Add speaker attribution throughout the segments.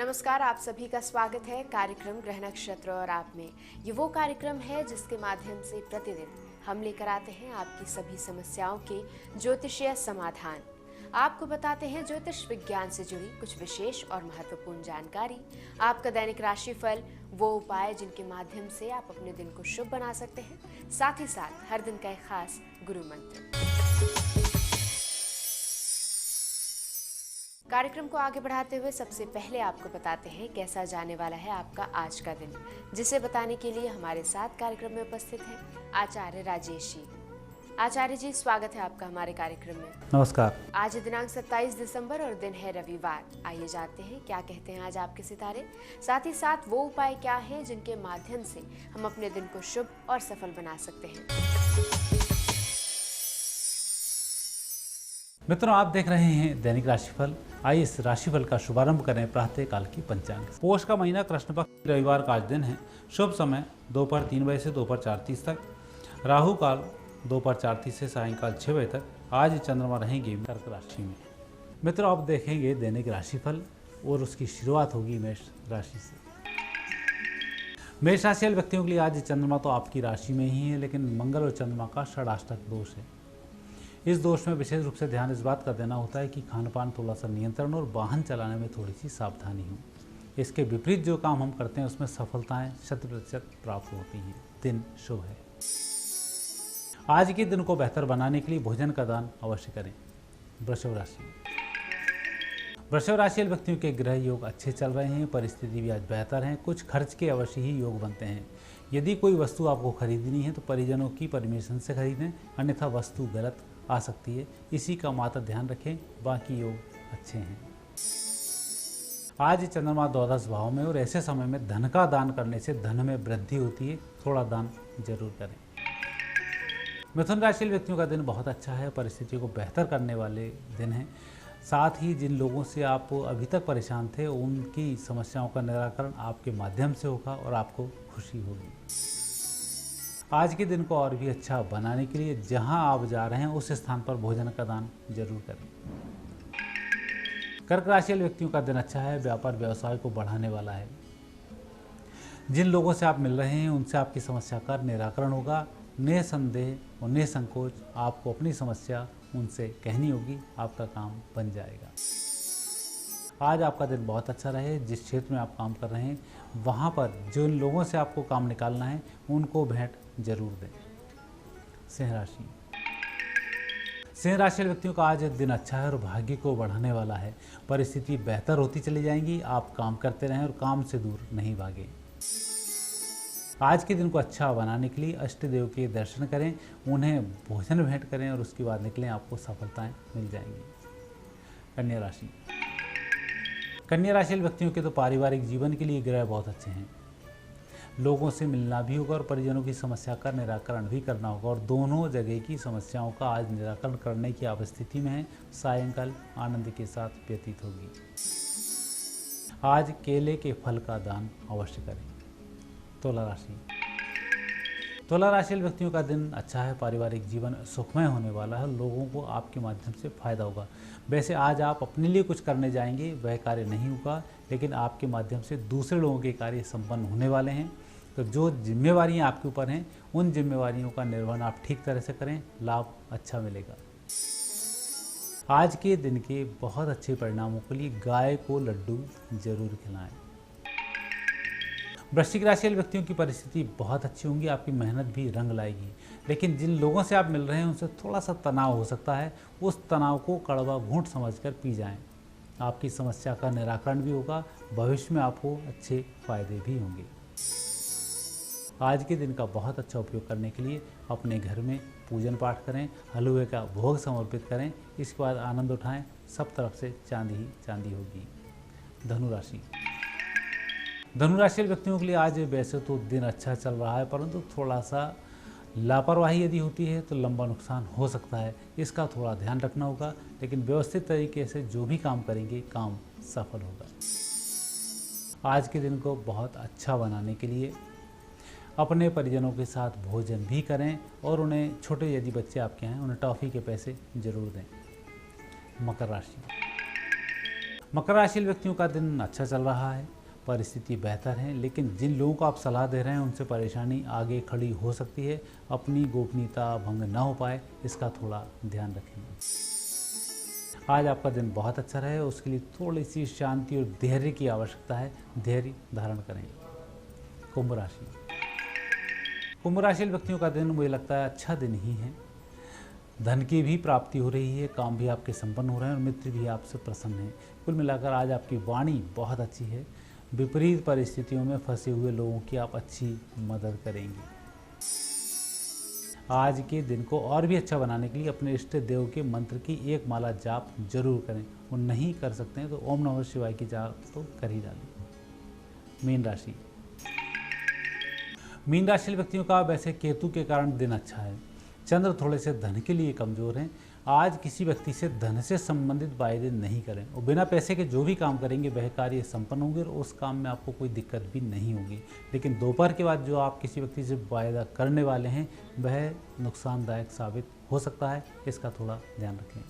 Speaker 1: नमस्कार, आप सभी का स्वागत है कार्यक्रम ग्रह नक्षत्र और आप में। ये वो कार्यक्रम है जिसके माध्यम से प्रतिदिन हम लेकर आते हैं आपकी सभी समस्याओं के ज्योतिषीय समाधान। आपको बताते हैं ज्योतिष विज्ञान से जुड़ी कुछ विशेष और महत्वपूर्ण जानकारी, आपका दैनिक राशिफल, वो उपाय जिनके माध्यम से आप अपने दिन को शुभ बना सकते हैं, साथ ही साथ हर दिन का एक खास गुरु मंत्र। कार्यक्रम को आगे बढ़ाते हुए सबसे पहले आपको बताते हैं कैसा जाने वाला है आपका आज का दिन, जिसे बताने के लिए हमारे साथ कार्यक्रम में उपस्थित हैं आचार्य राजेश जी। आचार्य जी, स्वागत है आपका हमारे कार्यक्रम में।
Speaker 2: नमस्कार।
Speaker 1: आज दिनांक 27 दिसंबर और दिन है रविवार। आइए जानते हैं क्या कहते हैं आज आपके सितारे, साथ ही साथ वो उपाय क्या हैं जिनके माध्यम से हम अपने दिन को शुभ और सफल बना सकते हैं।
Speaker 2: मित्रों, आप देख रहे हैं दैनिक राशिफल। आइए इस राशिफल का शुभारंभ करें प्रातः काल की पंचांग। पोष का महीना कृष्ण पक्ष रविवार का आज दिन है। शुभ समय दोपहर 3 बजे से दोपहर 4:30 तक। राहु काल दोपहर 4:30 से सायंकाल 6 बजे तक। आज चंद्रमा रहेंगे कर्क राशि में। मित्रों, आप देखेंगे दैनिक राशिफल और उसकी शुरुआत होगी मेष राशि से। मेष राशि वाले व्यक्तियों के लिए आज चंद्रमा तो आपकी राशि में ही है, लेकिन मंगल और चंद्रमा का षडाष्टक दोष है। इस दोष में विशेष रूप से ध्यान इस बात का देना होता है कि खान पान थोड़ा सा नियंत्रण और वाहन चलाने में थोड़ी सी सावधानी हो। इसके विपरीत जो काम हम करते हैं उसमें सफलताएं 100% प्राप्त होती हैं। दिन शुभ है। आज के दिन को बेहतर बनाने के लिए भोजन का दान अवश्य करें। वृषभ राशि वाले व्यक्तियों के ग्रह योग अच्छे चल रहे हैं। परिस्थिति भी आज बेहतर है। कुछ खर्च के अवश्य ही योग बनते हैं। यदि कोई वस्तु आपको खरीदनी है तो परिजनों की परमिशन से खरीदें, अन्यथा वस्तु गलत आ सकती है। इसी का मात्र ध्यान रखें। बाकी योग अच्छे हैं। आज चंद्रमा द्वादश भाव में और ऐसे समय में धन का दान करने से धन में वृद्धि होती है। थोड़ा दान जरूर करें। मिथुन राशि के व्यक्तियों का दिन बहुत अच्छा है। परिस्थितियों को बेहतर करने वाले दिन है। साथ ही जिन लोगों से आप अभी तक परेशान थे उनकी समस्याओं का निराकरण आपके माध्यम से होगा और आपको खुशी होगी। आज के दिन को और भी अच्छा बनाने के लिए जहां आप जा रहे हैं उस स्थान पर भोजन का दान जरूर करें। कर्क राशि वाले व्यक्तियों का दिन अच्छा है। व्यापार व्यवसाय को बढ़ाने वाला है। जिन लोगों से आप मिल रहे हैं उनसे आपकी समस्या का निराकरण होगा। निसंदेह और निसंकोच आपको अपनी समस्या उनसे कहनी होगी। आपका काम बन जाएगा। आज आपका दिन बहुत अच्छा रहे। जिस क्षेत्र में आप काम कर रहे हैं वहाँ पर जिन लोगों से आपको काम निकालना है उनको भेंट जरूर दें। सिंह राशि वाले व्यक्तियों का आज दिन अच्छा है और भाग्य को बढ़ाने वाला है। परिस्थिति बेहतर होती चली जाएंगी। आप काम करते रहें और काम से दूर नहीं भागें। आज के दिन को अच्छा बनाने के लिए अष्ट देव के दर्शन करें, उन्हें भोजन भेंट करें और उसके बाद निकलें। आपको सफलताएं मिल जाएंगी। कन्या राशि वाले व्यक्तियों के तो पारिवारिक जीवन के लिए ग्रह बहुत अच्छे हैं। लोगों से मिलना भी होगा और परिजनों की समस्या का निराकरण भी करना होगा और दोनों जगह की समस्याओं का आज निराकरण करने की स्थिति में है। सायंकाल आनंद के साथ व्यतीत होगी। आज केले के फल का दान अवश्य करें। तुला राशि वाले व्यक्तियों का दिन अच्छा है। पारिवारिक जीवन सुखमय होने वाला है। लोगों को आपके माध्यम से फायदा होगा। वैसे आज आप अपने लिए कुछ करने जाएंगे, वह कार्य नहीं होगा, लेकिन आपके माध्यम से दूसरे लोगों के कार्य संपन्न होने वाले हैं। तो जो जिम्मेवारियां आपके ऊपर हैं उन जिम्मेवारियों का निर्वहन आप ठीक तरह से करें। लाभ अच्छा मिलेगा। आज के दिन के बहुत अच्छे परिणामों के लिए गाय को लड्डू जरूर खिलाएं। वृश्चिक राशि वाले व्यक्तियों की परिस्थिति बहुत अच्छी होंगी। आपकी मेहनत भी रंग लाएगी। लेकिन जिन लोगों से आप मिल रहे हैं उनसे थोड़ा सा तनाव हो सकता है। उस तनाव को कड़वा घूंट समझकर पी जाएं। आपकी समस्या का निराकरण भी होगा। भविष्य में आपको अच्छे फायदे भी होंगे। आज के दिन का बहुत अच्छा उपयोग करने के लिए अपने घर में पूजन पाठ करें, हलवे का भोग समर्पित करें। इसके बाद आनंद उठाएं। सब तरफ से चांदी ही चांदी होगी। धनुराशि वाले व्यक्तियों के लिए आज वैसे तो दिन अच्छा चल रहा है, परंतु थोड़ा सा लापरवाही यदि होती है तो लंबा नुकसान हो सकता है। इसका थोड़ा ध्यान रखना होगा, लेकिन व्यवस्थित तरीके से जो भी काम करेंगे काम सफल होगा। आज के दिन को बहुत अच्छा बनाने के लिए अपने परिजनों के साथ भोजन भी करें और उन्हें छोटे यदि बच्चे आपके हैं उन्हें टॉफ़ी के पैसे जरूर दें। मकर मकर राशि व्यक्तियों का दिन अच्छा चल रहा है, परिस्थिति बेहतर है, लेकिन जिन लोगों को आप सलाह दे रहे हैं उनसे परेशानी आगे खड़ी हो सकती है। अपनी गोपनीयता भंग न हो पाए, इसका थोड़ा ध्यान रखें। आज आपका दिन बहुत अच्छा रहे, उसके लिए थोड़ी सी शांति और धैर्य की आवश्यकता है। धैर्य धारण करें। कुंभ राशि व्यक्तियों का दिन मुझे लगता है अच्छा दिन ही है। धन की भी प्राप्ति हो रही है, काम भी आपके संपन्न हो रहे हैं और मित्र भी आपसे प्रसन्न हैं। कुल मिलाकर आज आपकी वाणी बहुत अच्छी है। विपरीत परिस्थितियों में फंसे हुए लोगों की आप अच्छी मदद करेंगे। आज के दिन को और भी अच्छा बनाने के लिए अपने इष्ट देव के मंत्र की एक माला जाप जरूर करें, और नहीं कर सकते हैं तो ओम नमः शिवाय की जाप तो कर ही डालें। मीन राशि व्यक्तियों का वैसे केतु के कारण दिन अच्छा है। चंद्र थोड़े से धन के लिए कमजोर हैं। आज किसी व्यक्ति से धन से संबंधित वायदे नहीं करें, और बिना पैसे के जो भी काम करेंगे वह कार्य संपन्न होंगे और उस काम में आपको कोई दिक्कत भी नहीं होगी। लेकिन दोपहर के बाद जो आप किसी व्यक्ति से वायदा करने वाले हैं वह नुकसानदायक साबित हो सकता है, इसका थोड़ा ध्यान रखें।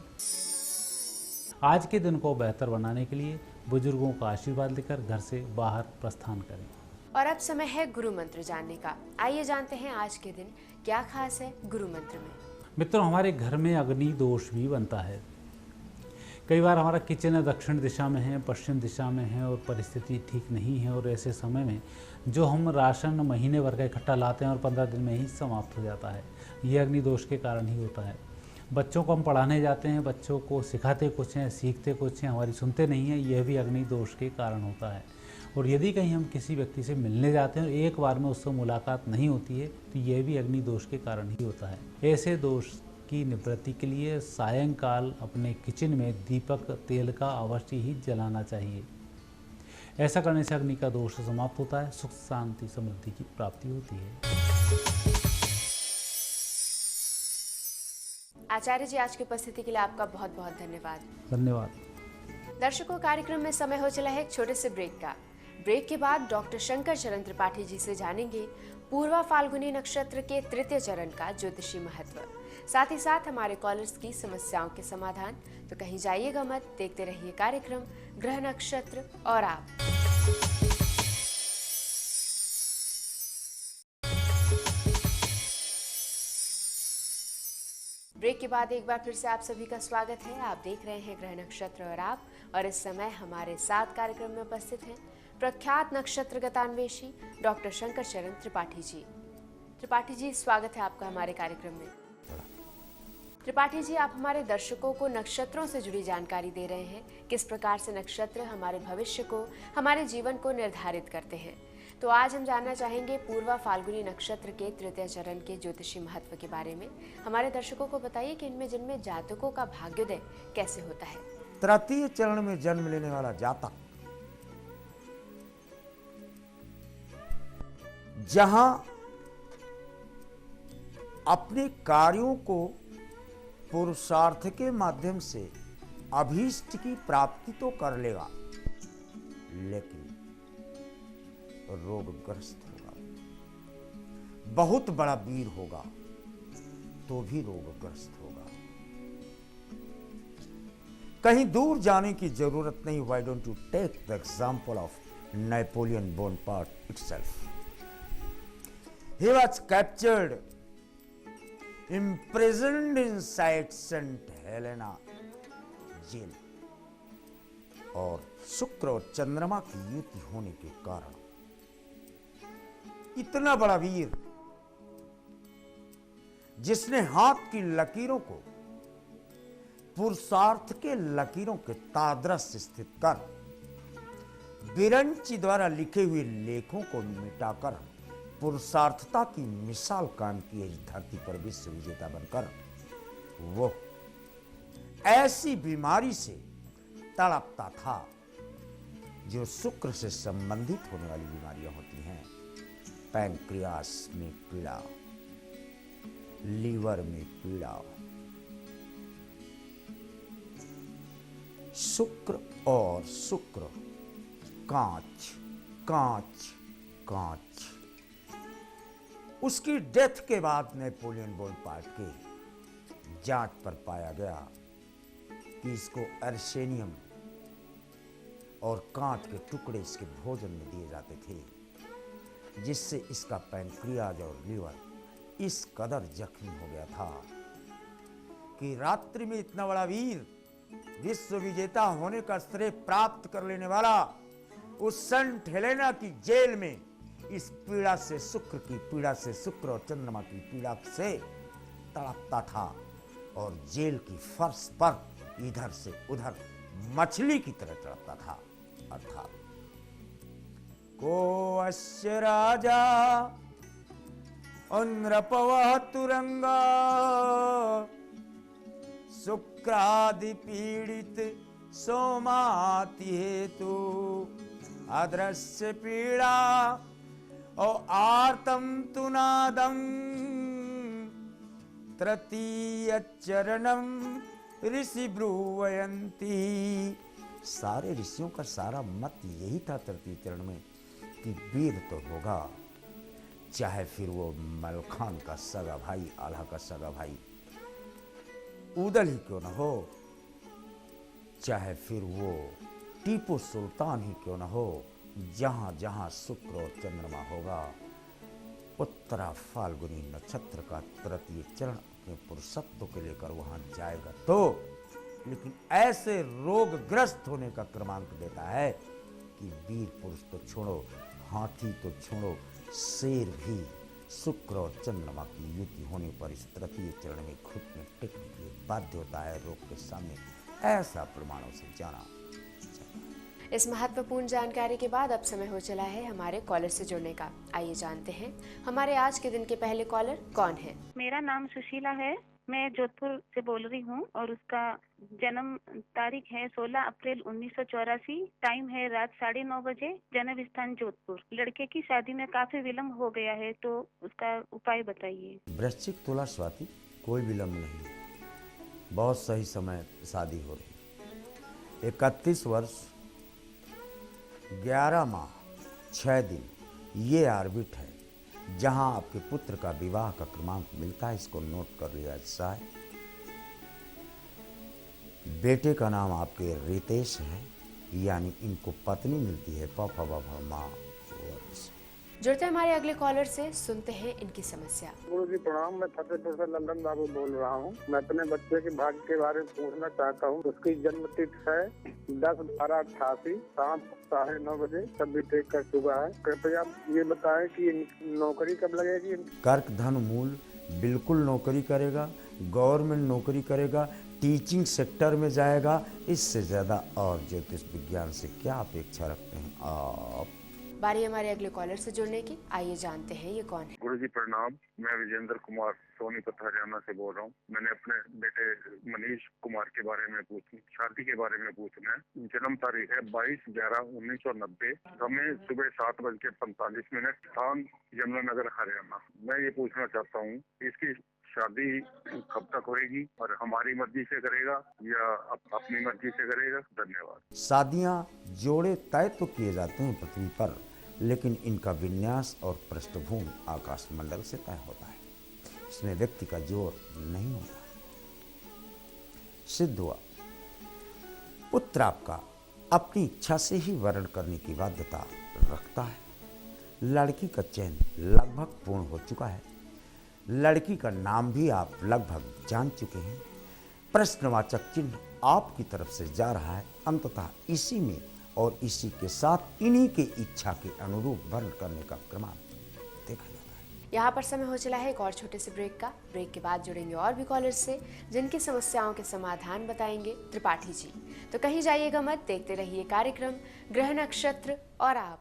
Speaker 2: आज के दिन को बेहतर बनाने के लिए बुजुर्गों का आशीर्वाद लेकर घर से बाहर प्रस्थान करें।
Speaker 1: और अब समय है गुरु मंत्र जानने का। आइए जानते हैं आज के दिन क्या खास है गुरु मंत्र में।
Speaker 2: मित्रों, हमारे घर में अग्नि दोष भी बनता है। कई बार हमारा किचन दक्षिण दिशा में है, पश्चिम दिशा में है और परिस्थिति ठीक नहीं है, और ऐसे समय में जो हम राशन महीने भर का इकट्ठा लाते हैं और 15 दिन में ही समाप्त हो जाता है, ये अग्नि दोष के कारण ही होता है। बच्चों को हम पढ़ाने जाते हैं, बच्चों को सिखाते कुछ हैं, सीखते कुछ हैं, हमारी सुनते नहीं हैं, यह भी अग्नि दोष के कारण होता है। और यदि कहीं हम किसी व्यक्ति से मिलने जाते हैं और एक बार में उससे मुलाकात नहीं होती है तो यह भी अग्नि दोष के कारण ही होता है। ऐसे दोष की निवृत्ति के लिए सायंकाल अपने किचन में दीपक तेल का अवश्य ही जलाना चाहिए। ऐसा करने से अग्नि का दोष समाप्त होता है, सुख शांति समृद्धि की प्राप्ति होती है।
Speaker 1: आचार्य जी, आज की उपस्थिति के लिए आपका बहुत बहुत धन्यवाद।
Speaker 2: धन्यवाद।
Speaker 1: दर्शकों, कार्यक्रम में समय हो चला है एक छोटे से ब्रेक का। ब्रेक के बाद डॉक्टर शंकर चरण त्रिपाठी जी से जानेंगे पूर्वा फाल्गुनी नक्षत्र के तृतीय चरण का ज्योतिषी महत्व, साथ ही साथ हमारे कॉलर्स की समस्याओं के समाधान। तो कहीं जाइएगा मत, देखते रहिए कार्यक्रम ग्रह नक्षत्र और आप। ब्रेक के बाद एक बार फिर से आप सभी का स्वागत है। आप देख रहे हैं ग्रह नक्षत्र और आप, और इस समय हमारे साथ कार्यक्रम में उपस्थित हैं प्रख्यात नक्षत्र गतान्वेषी डॉक्टर शंकर चरण त्रिपाठी जी। त्रिपाठी जी, स्वागत है आपका हमारे कार्यक्रम में। त्रिपाठी जी, आप हमारे दर्शकों को नक्षत्रों से जुड़ी जानकारी दे रहे हैं, किस प्रकार से नक्षत्र हमारे भविष्य को, हमारे जीवन को निर्धारित करते हैं। तो आज हम जानना चाहेंगे पूर्वा फाल्गुनी नक्षत्र के तृतीय चरण के ज्योतिषी महत्व के बारे में। हमारे दर्शकों को बताइए कि इनमें जिनमें जातकों का भाग्योदय कैसे होता है।
Speaker 3: तृतीय चरण में जन्म लेने वाला जातक जहां अपने कार्यों को पुरुषार्थ के माध्यम से अभीष्ट की प्राप्ति तो कर लेगा, लेकिन रोगग्रस्त होगा। बहुत बड़ा वीर होगा तो भी रोगग्रस्त होगा। कहीं दूर जाने की जरूरत नहीं। Why don't you take the example of Napoleon Bonaparte itself? He was captured, imprisoned inside St. Helena jail, और शुक्र और चंद्रमा की युति होने के कारण इतना बड़ा वीर, जिसने हाथ की लकीरों को पुरुषार्थ के लकीरों के तादृश्य स्थित कर बिरंची द्वारा लिखे हुए लेखों को मिटाकर पुरुषार्थता की मिसाल कायम की इस धरती पर विश्व विजेता बनकर वो ऐसी बीमारी से तड़पता था जो शुक्र से संबंधित होने वाली बीमारियां होती हैं। पैंक्रियास में पीड़ा, लीवर में पीड़ा, शुक्र और शुक्र कांच कांच कांच। उसकी डेथ के बाद नेपोलियन बोनापार्ट की जांच पर पाया गया कि इसको अर्सेनियम और कांच के टुकड़े इसके भोजन में दिए जाते थे, जिससे इसका पैनक्रियाज और लीवर इस कदर जख्मी हो गया था कि रात्रि में इतना बड़ा वीर, विश्व विजेता होने का श्रेय प्राप्त कर लेने वाला उस संत हेलेना की जेल में इस पीड़ा से शुक्र की पीड़ा से, शुक्र और चंद्रमा की पीड़ा से तड़पता था और जेल की फर्श पर इधर से उधर मछली की तरह तड़पता था। अर्थात को अश्य राजा नृपवः तुरंगा शुक्रादि पीड़ित सोमाति हेतु अदृश्य पीड़ा और आर्तम तुनादम तृतीय चरणम ऋषि ब्रुवयंती। सारे ऋषियों का सारा मत यही था तृतीय चरण में कि वीर तो होगा, चाहे फिर वो मलखान का सगा भाई, आल्हा का सगा भाई उदल ही क्यों न हो, चाहे फिर वो टीपू सुल्तान ही क्यों न हो, जहां जहां शुक्र और चंद्रमा होगा, उत्तरा फाल्गुनी नक्षत्र का तृतीय चरण अपने पुरुषत्व को लेकर वहां जाएगा तो, लेकिन ऐसे रोगग्रस्त होने का क्रमांक देता है कि वीर पुरुष तो छोड़ो, हाथी तो छोड़ो, शेर भी शुक्र और चंद्रमा की युति होने पर इस तृतीय चरण में खुद में टिकने के लिए बाध्य होता है रोग के सामने। ऐसा प्रमाणों से जाना।
Speaker 1: इस महत्वपूर्ण जानकारी के बाद अब समय हो चला है हमारे कॉलर से जुड़ने का। आइए जानते हैं हमारे आज के दिन के पहले कॉलर कौन है।
Speaker 4: मेरा नाम सुशीला है, मैं जोधपुर से बोल रही हूँ और उसका जन्म तारीख है 16 अप्रैल 1984, टाइम है रात 9:30 बजे, जन्म स्थान जोधपुर। लड़के की शादी में काफी विलम्ब हो गया है, तो उसका उपाय बताइए।
Speaker 3: वृश्चिक तुला स्वाति, कोई विलम्ब नहीं, बहुत सही समय शादी हो रही। 31 वर्ष 11 माह 6 दिन ये ऑर्बिट है जहां आपके पुत्र का विवाह का क्रमांक मिलता है। इसको नोट कर लिया जाए। बेटे का नाम आपके रितेश है, यानी इनको पत्नी मिलती है पापा बाबा माँ।
Speaker 1: जुड़ते हमारे अगले कॉलर से, सुनते हैं इनकी समस्या।
Speaker 5: गुरुजी प्रणाम, मैं फतेहपुर से लल्लन बाबू बोल रहा हूँ। मैं अपने बच्चे के भाग्य के बारे में पूछना चाहता हूँ। उसकी जन्म तिथि है 10/12/88, शाम 9:30 बजे, सभी टेक कर चुका है। कृपया ये बताएं कि नौकरी कब लगेगी।
Speaker 3: कर्क धन मूल बिल्कुल नौकरी करेगा, गवर्नमेंट नौकरी करेगा, टीचिंग सेक्टर में जाएगा। इससे ज्यादा और ज्योतिष विज्ञान से क्या अपेक्षा रखते हैं आप।
Speaker 1: बारी हमारे अगले कॉलर से जुड़ने की। आइए जानते हैं ये कौन है।
Speaker 6: गुरुजी प्रणाम, मैं विजेंद्र कुमार सोनीपत हरियाणा से बोल रहा हूँ। मैंने अपने बेटे मनीष कुमार के बारे में शादी के बारे में पूछना है। जन्म तारीख है 22/11/1990, समय सुबह 7:45, स्थान यमुनानगर हरियाणा। मैं ये पूछना चाहता हूँ इसकी शादी कब तक होएगी और हमारी मर्जी से करेगा या अपनी मर्जी से करेगा। धन्यवाद।
Speaker 3: शादियां जोड़े तय तो किए जाते हैं पृथ्वी पर, लेकिन इनका विन्यास और पृष्ठभूमि आकाश मंडल से तय होता है। इसमें व्यक्ति का जोर नहीं होता। सिद्ध हुआ पुत्र आपका अपनी इच्छा से ही वर्ण करने की बाध्यता रखता है। लड़की का चयन लगभग पूर्ण हो चुका है। लड़की का नाम भी आप लगभग जान चुके हैं। प्रश्नवाचक चिन्ह आपकी तरफ से जा रहा है। अंततः इसी में और इसी के साथ इन्हीं के इच्छा के अनुरूप वर्ण करने का क्रमांक देखा जाता है।
Speaker 1: यहाँ पर समय हो चला है एक और छोटे से ब्रेक का। ब्रेक के बाद जुड़ेंगे और भी कॉलर से जिनकी समस्याओं के समाधान बताएंगे त्रिपाठी जी। तो कहीं जाइएगा मत, देखते रहिए कार्यक्रम ग्रह नक्षत्र और आप।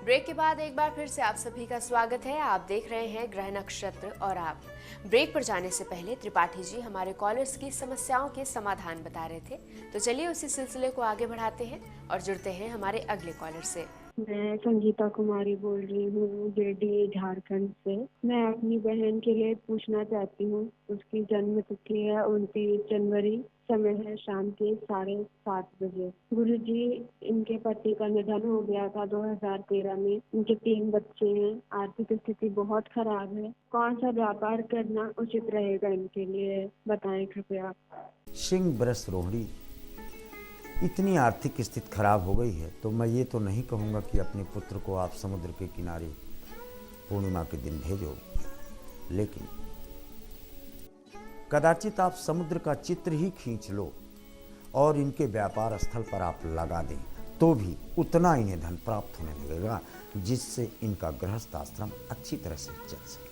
Speaker 1: ब्रेक के बाद एक बार फिर से आप सभी का स्वागत है। आप देख रहे हैं ग्रह नक्षत्र और आप। ब्रेक पर जाने से पहले त्रिपाठी जी हमारे कॉलर्स की समस्याओं के समाधान बता रहे थे, तो चलिए उसी सिलसिले को आगे बढ़ाते हैं और जुड़ते हैं हमारे अगले कॉलर से।
Speaker 7: मैं संगीता कुमारी बोल रही हूँ, गिरिडीह झारखंड से। मैं अपनी बहन के लिए पूछना चाहती हूँ। उसकी जन्म तिथि है 29 जनवरी, समय है शाम के 7:30 बजे। गुरुजी, इनके पति का निधन हो गया था 2013 में। इनके 3 बच्चे हैं। आर्थिक स्थिति बहुत खराब है। कौन सा व्यापार करना उचित रहेगा इनके लिए, बताएं कृपया।
Speaker 3: सिंह वृष रोहिणी, इतनी आर्थिक स्थिति खराब हो गई है तो मैं ये तो नहीं कहूँगा कि अपने पुत्र को आप समुद्र के किनारे पूर्णिमा के दिन भेजो, लेकिन कदाचित आप समुद्र का चित्र ही खींच लो और इनके व्यापार स्थल पर आप लगा दें तो भी उतना इन्हें धन प्राप्त होने लगेगा जिससे इनका गृहस्थ आश्रम अच्छी तरह से चल सके।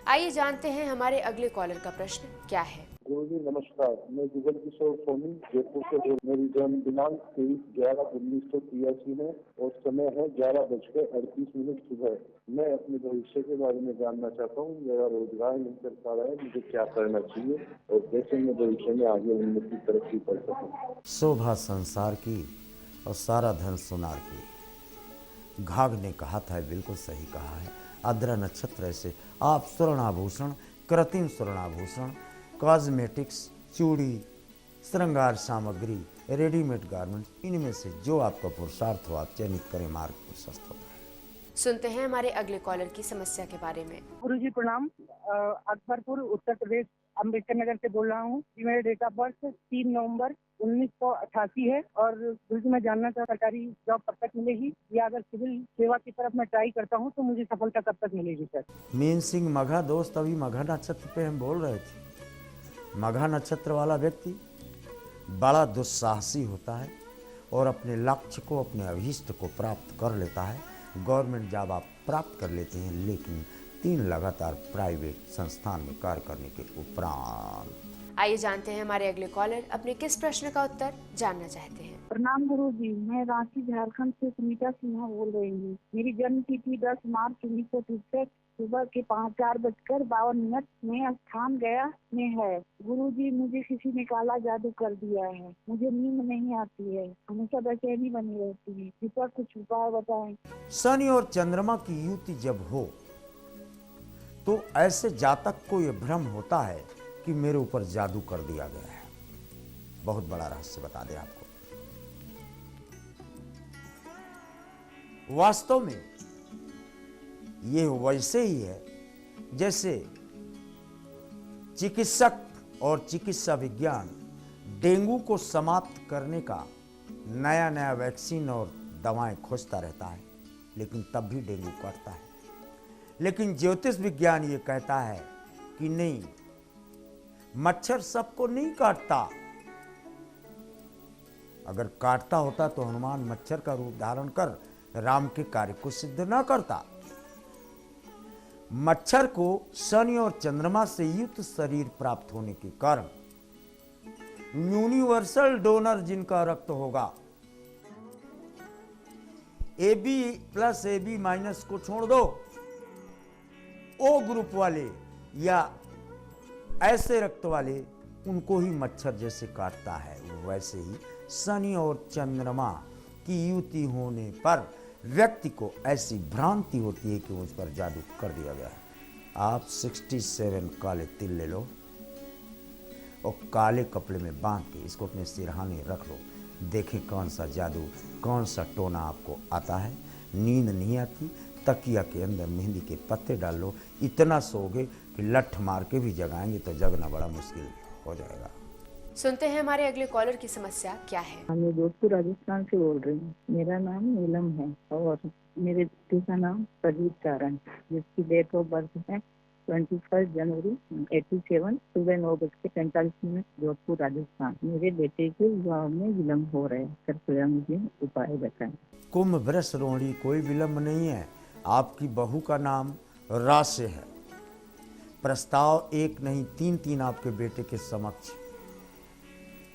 Speaker 1: आइए जानते हैं हमारे अगले कॉलर का प्रश्न क्या है।
Speaker 5: गुरुजी नमस्कार, मैं जुगल किशोर सोनी जयपुर से बोल। मेरी जन्म दिनांक 23/11/1983 है और समय है 11:38 सुबह। मैं अपने भविष्य के बारे में जानना चाहता हूँ। मेरा रोजगार नहीं चल पा रहा है, मुझे क्या करना चाहिए और कैसे मैं भविष्य में आगे उन्नति तरक्की कर सकूँ।
Speaker 3: शोभा संसार की और सारा धन सुनार की। घाघ ने कहा था, बिल्कुल सही कहा है। आद्रा नक्षत्र से आप स्वर्णाभूषण, कृत्रिम स्वर्णाभूषण, कॉस्मेटिक्स, चूड़ी, श्रृंगार सामग्री, रेडीमेड गारमेंट्स, इनमें से जो आपका पुरुषार्थ हो आप चयनित करें, मार्ग प्रशस्त होता है।
Speaker 1: सुनते हैं हमारे अगले कॉलर की समस्या के बारे में।
Speaker 8: गुरुजी प्रणाम। अकबरपुर उत्तर प्रदेश अम्बेडकर नगर से बोल रहा हूँ। मेरा डेट ऑफ बर्थ 3 नवंबर 1988 है और गुरुजी मैं जानना चाहता सरकारी जॉब कब तक मिलेगी या अगर सिविल सेवा की तरफ मैं ट्राई करता हूँ तो मुझे सफलता कब तक मिलेगी सर।
Speaker 3: मीन सिंह मघा, दोस्त अभी मघा नक्षत्र पे हम बोल रहे थे। मघा नक्षत्र वाला व्यक्ति बड़ा दुस्साहसी होता है और अपने लक्ष्य को, अपने अभीष्ट को प्राप्त कर लेता है। गवर्नमेंट जॉब आप प्राप्त कर लेते हैं, लेकिन 3 लगातार प्राइवेट संस्थान में कार्य करने के उपरांत।
Speaker 1: आइए जानते हैं हमारे अगले कॉलर अपने किस प्रश्न का उत्तर जानना चाहते हैं।
Speaker 7: प्रणाम गुरुजी, मैं रांची झारखंड से सुनीता सिन्हा बोल रही हूँ। मेरी जन्म तिथि 10 मार्च 1963 सुबह के 4:52 में स्थान गया में है। गुरुजी, मुझे किसी ने काला जादू कर दिया है। मुझे नींद नहीं आती है, हमेशा बेचैनी बनी रहती है। कृपया कुछ उपाय बताएं।
Speaker 3: शनि और चंद्रमा की युति जब हो तो ऐसे जातक को यह भ्रम होता है कि मेरे ऊपर जादू कर दिया गया है। बहुत बड़ा रहस्य बता दें आपको। वास्तव में ये वैसे ही है जैसे चिकित्सक और चिकित्सा विज्ञान डेंगू को समाप्त करने का नया नया वैक्सीन और दवाएं खोजता रहता है, लेकिन तब भी डेंगू काटता है। लेकिन ज्योतिष विज्ञान ये कहता है कि नहीं, मच्छर सबको नहीं काटता। अगर काटता होता तो हनुमान मच्छर का रूप धारण कर राम के कार्य को सिद्ध न करता। मच्छर को शनि और चंद्रमा से युक्त शरीर प्राप्त होने के कारण यूनिवर्सल डोनर जिनका रक्त होगा, AB+ AB- को छोड़ दो, ओ ग्रुप वाले या ऐसे रक्त वाले, उनको ही मच्छर जैसे काटता है, वैसे ही शनि और चंद्रमा की युति होने पर व्यक्ति को ऐसी भ्रांति होती है कि मुझ पर जादू कर दिया गया है। आप 67 काले तिल ले लो और काले कपड़े में बांध के इसको अपने सिरहाने रख लो। देखें कौन सा जादू, कौन सा टोना आपको आता है। नींद नहीं आती, तकिया के अंदर मेहंदी के पत्ते डाल लो, इतना सोओगे कि लठ मार के भी जगाएंगे तो जगना बड़ा मुश्किल हो जाएगा।
Speaker 1: सुनते हैं हमारे अगले कॉलर की समस्या क्या है।
Speaker 9: मैं जोधपुर राजस्थान से बोल रही हूँ। मेरा नाम नीलम है और मेरे पति का नाम प्रदीप चारण, जिसकी डेट ऑफ बर्थ है 21 जनवरी 87 सुबह 9:45 जोधपुर राजस्थान। मेरे बेटे के विवाह में विलम्ब हो रहे हैं, कृपया मुझे उपाय बताएं।
Speaker 3: कुंभ वृष रोहिणी, कोई विलम्ब नहीं है। आपकी बहू का नाम राशि है। प्रस्ताव 1 नहीं 3 आपके बेटे के समक्ष,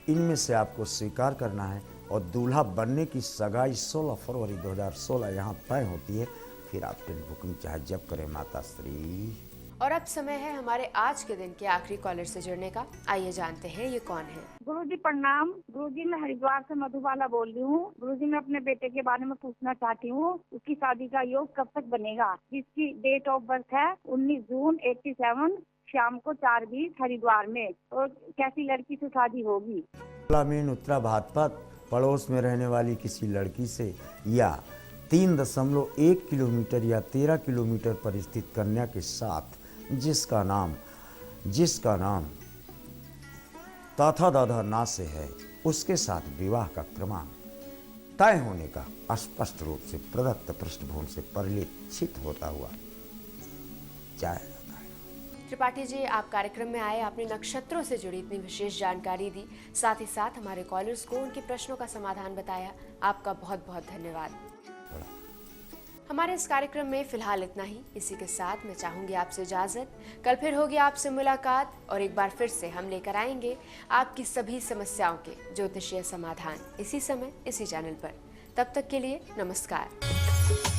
Speaker 3: इनमें से आपको स्वीकार करना है और दूल्हा बनने की सगाई 16 फरवरी 2016 यहाँ तय होती है। फिर आप टेंट बुकिंग चाहे जब करें माता श्री।
Speaker 1: और अब समय है हमारे आज के दिन के आखिरी कॉलर से जुड़ने का। आइए जानते हैं ये कौन है।
Speaker 10: गुरुजी प्रणाम। गुरुजी मैं हरिद्वार से मधुबाला बोल रही हूँ। गुरुजी मैं अपने बेटे के बारे में पूछना चाहती हूँ, उसकी शादी का योग कब तक बनेगा, जिसकी डेट ऑफ बर्थ है 19 जून 87, शाम को 4:20 हरिद्वार में, और कैसी लड़की से शादी होगी।
Speaker 3: मीन उत्तराभाद्रपद पड़ोस में रहने वाली किसी लड़की से या 3.1 किलोमीटर या 13 किलोमीटर पर स्थित कन्या के साथ जिसका नाम ताथा दाधा ना से है, उसके साथ विवाह का क्रमांक तय होने का स्पष्ट रूप से प्रदत्त पृष्ठभूमि से परिलक्षित होता हुआ जाया जाता है।
Speaker 1: त्रिपाठी जी, आप कार्यक्रम में आए, आपने नक्षत्रों से जुड़ी इतनी विशेष जानकारी दी, साथ ही साथ हमारे कॉलर्स को उनके प्रश्नों का समाधान बताया। आपका बहुत बहुत धन्यवाद। हमारे इस कार्यक्रम में फिलहाल इतना ही। इसी के साथ मैं चाहूंगी आपसे इजाजत। कल फिर होगी आपसे मुलाकात और एक बार फिर से हम लेकर आएंगे आपकी सभी समस्याओं के ज्योतिषीय समाधान, इसी समय इसी चैनल पर। तब तक के लिए नमस्कार।